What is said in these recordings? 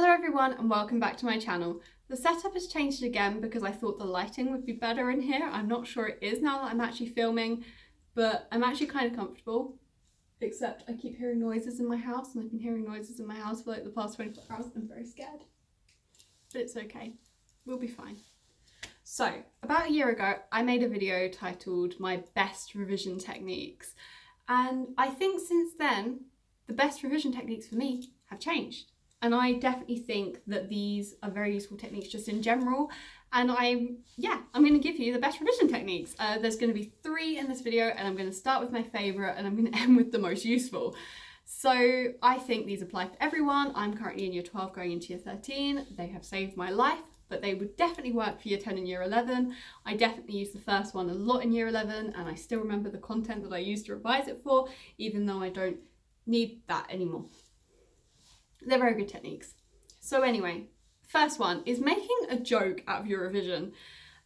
Hello everyone and welcome back to my channel. The setup has changed again because I thought the lighting would be better in here. I'm not sure it is now that I'm actually filming, but I'm actually kind of comfortable. Except I keep hearing noises in my house, and I've been hearing noises in my house for like the past 24 hours. I'm very scared. But it's okay. We'll be fine. So, about a year ago, I made a video titled My Best Revision Techniques. And I think since then, the best revision techniques for me have changed. And I definitely think that these are very useful techniques just in general. And I'm going to give you the best revision techniques. There's going to be 3 in this video, and I'm going to start with my favourite and I'm going to end with the most useful. So I think these apply for everyone. I'm currently in year 12 going into year 13. They have saved my life, but they would definitely work for year 10 and year 11. I definitely used the first one a lot in year 11, and I still remember the content that I used to revise it for, even though I don't need that anymore. They're very good techniques. So anyway, first one is making a joke out of your revision.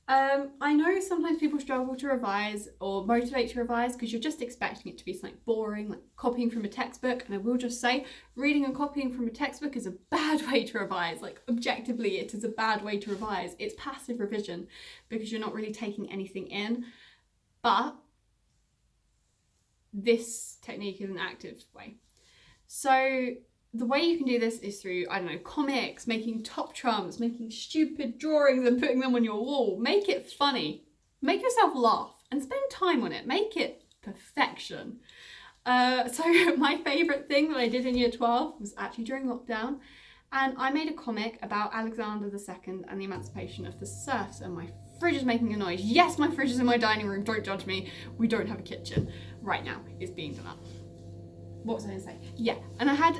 I know sometimes people struggle to revise or motivate to revise because you're just expecting it to be something boring, like copying from a textbook. And I will just say, reading and copying from a textbook is a bad way to revise. Like, objectively, it is a bad way to revise. It's passive revision because you're not really taking anything in. But this technique is an active way. So the way you can do this is through, I don't know, comics, making top trumps, making stupid drawings and putting them on your wall. Make it funny. Make yourself laugh and spend time on it. Make it perfection. So my favourite thing that I did in year 12 was actually during lockdown. And I made a comic about Alexander II and the emancipation of the serfs, and my fridge is making a noise. Yes, my fridge is in my dining room. Don't judge me. We don't have a kitchen right now. It's being done up. What was I going to say? Yeah, and I had,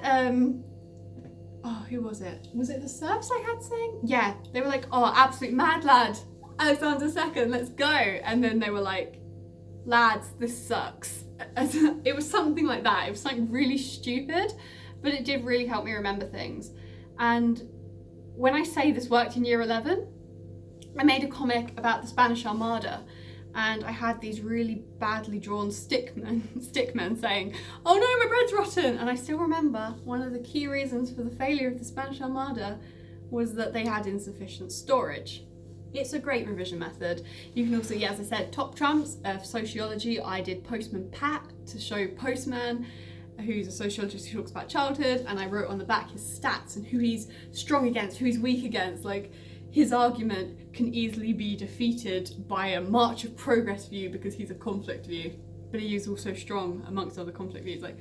who was it? Was it the serfs I had saying? Yeah, they were like, oh, absolute mad lad, Alexander II, let's go. And then they were like, lads, this sucks. It was something like that. It was something really stupid, but it did really help me remember things. And when I say this worked in year 11, I made a comic about the Spanish Armada. And I had these really badly drawn stickmen saying, oh no, my bread's rotten. And I still remember one of the key reasons for the failure of the Spanish Armada was that they had insufficient storage. It's a great revision method. You can also, as I said, top trumps of sociology. I did Postman Pat to show Postman, who's a sociologist who talks about childhood. And I wrote on the back his stats and who he's strong against, who he's weak against. Like, his argument can easily be defeated by a march of progress view because he's a conflict view, but he is also strong amongst other conflict views. Like,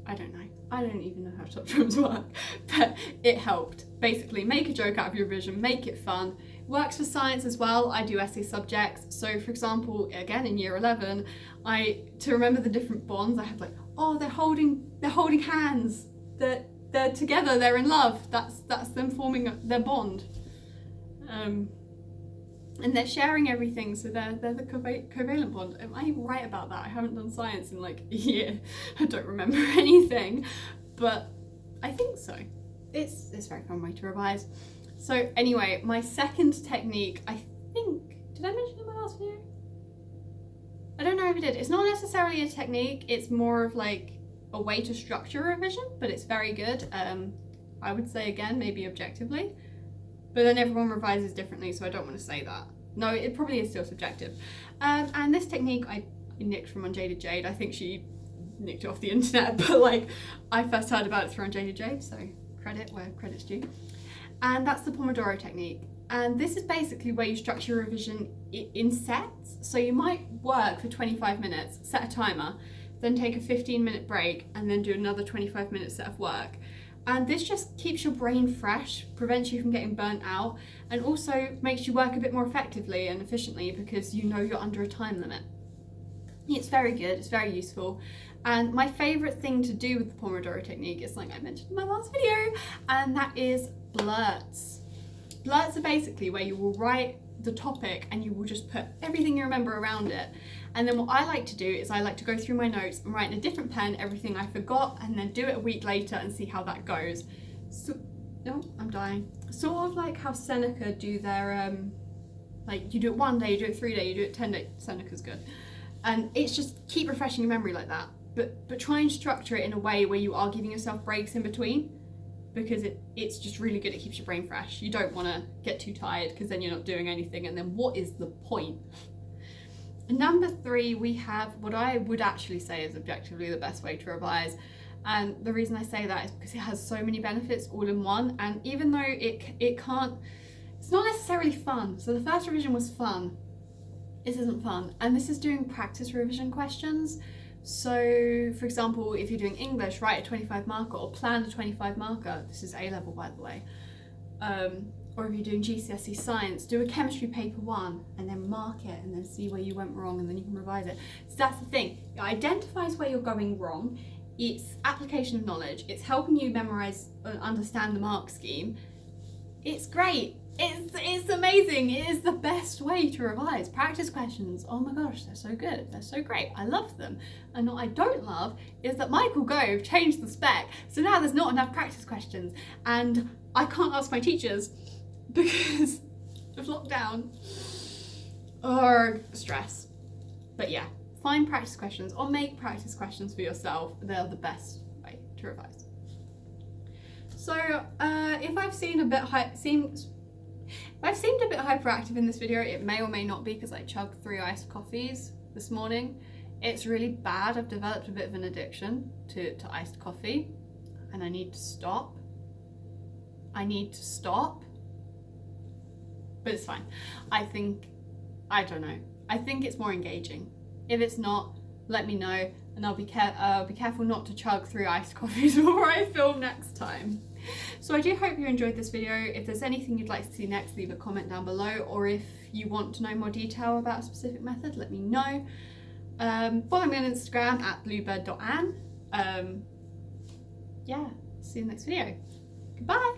I don't know. I don't even know how top trumps work, but it helped. Basically, make a joke out of your revision, make it fun. It works for science as well. I do essay subjects. So for example, again in year 11, to remember the different bonds, I had like, oh, they're holding hands. They're together, they're in love. That's them forming their bond. And they're sharing everything, so they're the covalent bond. Am I right about that? I haven't done science in like a year. I don't remember anything, but I think so. It's a very fun way to revise. So anyway, my second technique, I think, did I mention it in my last video? I don't know if I did. It's not necessarily a technique, it's more of like a way to structure a revision, but it's very good. I would say, again, maybe objectively, but then everyone revises differently, so I don't want to say that. No, it probably is still subjective. And this technique I nicked from Unjaded Jade. I think she nicked it off the internet, but like, I first heard about it through Unjaded Jade, so credit where credit's due. And that's the Pomodoro technique. And this is basically where you structure your revision in sets. So you might work for 25 minutes, set a timer, then take a 15-minute break, and then do another 25-minute set of work. And this just keeps your brain fresh, prevents you from getting burnt out, and also makes you work a bit more effectively and efficiently because you know you're under a time limit. It's very good, it's very useful. And my favourite thing to do with the Pomodoro technique is like I mentioned in my last video, and that is blurts. Blurts are basically where you will write the topic and you will just put everything you remember around it. And then what I like to do is I like to go through my notes and write in a different pen everything I forgot, and then do it a week later and see how that goes. So, no, I'm dying. Sort of like how Seneca do their, like you do it 1 day, you do it 3 days, you do it 10 days. Seneca's good. And it's just keep refreshing your memory like that. But try and structure it in a way where you are giving yourself breaks in between. because it's just really good. It keeps your brain fresh. You don't want to get too tired because then you're not doing anything, and then what is the point? Number 3, we have what I would actually say is objectively the best way to revise. And the reason I say that is because it has so many benefits all in one. And even though it's not necessarily fun. So the first revision was fun. This isn't fun. And this is doing practice revision questions. So, for example, if you're doing English, write a 25 marker or plan a 25 marker. This is A level, by the way. Or if you're doing GCSE science, do a chemistry paper 1 and then mark it and then see where you went wrong and then you can revise it. So that's the thing. It identifies where you're going wrong. It's application of knowledge. It's helping you memorize and understand the mark scheme. It's great. It's amazing. It is the best way to revise. Practice questions, oh my gosh, they're so good. They're so great. I love them. And what I don't love is that Michael Gove changed the spec. So now there's not enough practice questions. And I can't ask my teachers because of lockdown or stress. But yeah, find practice questions or make practice questions for yourself. They're the best way to revise. So if I've seemed a bit hyperactive in this video, it may or may not be because I chugged 3 iced coffees this morning. It's really bad. I've developed a bit of an addiction to iced coffee and I need to stop. But it's fine. I don't know. I think it's more engaging. If it's not, let me know and I'll be careful not to chug 3 iced coffees before I film next time. So I do hope you enjoyed this video. If there's anything you'd like to see next, leave a comment down below, or if you want to know more detail about a specific method, let me know. Follow me on Instagram at bluebird.ann. Yeah, see you in the next video. Goodbye.